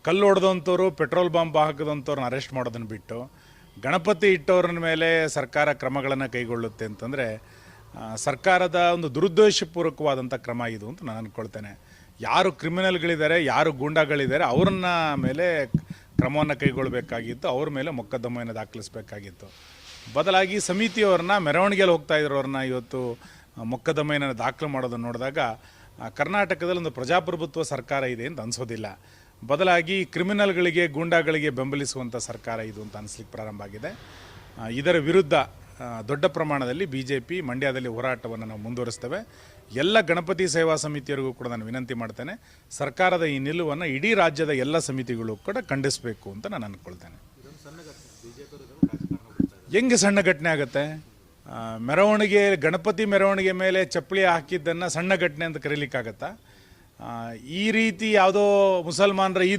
ಕಲ್ಲು ಹೊಡೆದಂಥವ್ರು, petrol bomb ಹಾಕಿದಂಥವ್ರನ್ನ arrest ಮಾಡೋದನ್ನು ಬಿಟ್ಟು ಗಣಪತಿ ಇಟ್ಟವ್ರ ಮೇಲೆ ಸರ್ಕಾರ ಕ್ರಮಗಳನ್ನು ಕೈಗೊಳ್ಳುತ್ತೆ ಅಂತಂದರೆ ಸರ್ಕಾರದ ಒಂದು ದುರುದ್ದೇಶಪೂರ್ವಕವಾದಂಥ ಕ್ರಮ ಇದು ಅಂತ ನಾನು ಅಂದ್ಕೊಳ್ತೇನೆ. ಯಾರು ಕ್ರಿಮಿನಲ್ಗಳಿದ್ದಾರೆ, ಯಾರು ಗೂಂಡಾಗಳಿದ್ದಾರೆ, ಅವ್ರನ್ನ ಮೇಲೆ ಕ್ರಮವನ್ನು ಕೈಗೊಳ್ಳಬೇಕಾಗಿತ್ತು, ಅವ್ರ ಮೇಲೆ ಮೊಕದ್ದಮೆಯನ್ನು ದಾಖಲಿಸಬೇಕಾಗಿತ್ತು. ಬದಲಾಗಿ ಸಮಿತಿಯವ್ರನ್ನ ಮೆರವಣಿಗೆಯಲ್ಲಿ ಹೋಗ್ತಾ ಇರೋರನ್ನ ಇವತ್ತು ಮೊಕದ್ದಮೆಯನ್ನು ದಾಖಲು ಮಾಡೋದನ್ನು ನೋಡಿದಾಗ ಕರ್ನಾಟಕದಲ್ಲಿ ಒಂದು ಪ್ರಜಾಪ್ರಭುತ್ವ ಸರ್ಕಾರ ಇದೆ ಅಂತ ಅನಿಸೋದಿಲ್ಲ. ಬದಲಾಗಿ ಕ್ರಿಮಿನಲ್ಗಳಿಗೆ, ಗೂಂಡಾಗಳಿಗೆ ಬೆಂಬಲಿಸುವಂಥ ಸರ್ಕಾರ ಇದು ಅಂತ ಅನಿಸ್ಲಿಕ್ಕೆ ಪ್ರಾರಂಭ ಆಗಿದೆ. ಇದರ ವಿರುದ್ಧ ದೊಡ್ಡ ಪ್ರಮಾಣದಲ್ಲಿ BJP ಮಂಡ್ಯದಲ್ಲಿ ಹೋರಾಟವನ್ನು ನಾವು ಮುಂದುವರಿಸ್ತೇವೆ. ಎಲ್ಲ ಗಣಪತಿ ಸೇವಾ ಸಮಿತಿಯವರಿಗೂ ಕೂಡ ನಾನು ವಿನಂತಿ ಮಾಡ್ತೇನೆ, ಸರ್ಕಾರದ ಈ ನಿಲುವನ್ನು ಇಡೀ ರಾಜ್ಯದ ಎಲ್ಲ ಸಮಿತಿಗಳು ಕೂಡ ಖಂಡಿಸಬೇಕು ಅಂತ ನಾನು ಅಂದ್ಕೊಳ್ತೇನೆ. ಹೆಂಗೆ ಸಣ್ಣ ಘಟನೆ ಆಗುತ್ತೆ? ಮೆರವಣಿಗೆ, ಗಣಪತಿ ಮೆರವಣಿಗೆ ಮೇಲೆ ಚಪ್ಪಲಿ ಹಾಕಿದ್ದನ್ನು ಸಣ್ಣ ಘಟನೆ ಅಂತ ಕರೀಲಿಕ್ಕಾಗತ್ತಾ? ಈ ರೀತಿ ಯಾವುದೋ ಮುಸಲ್ಮಾನರ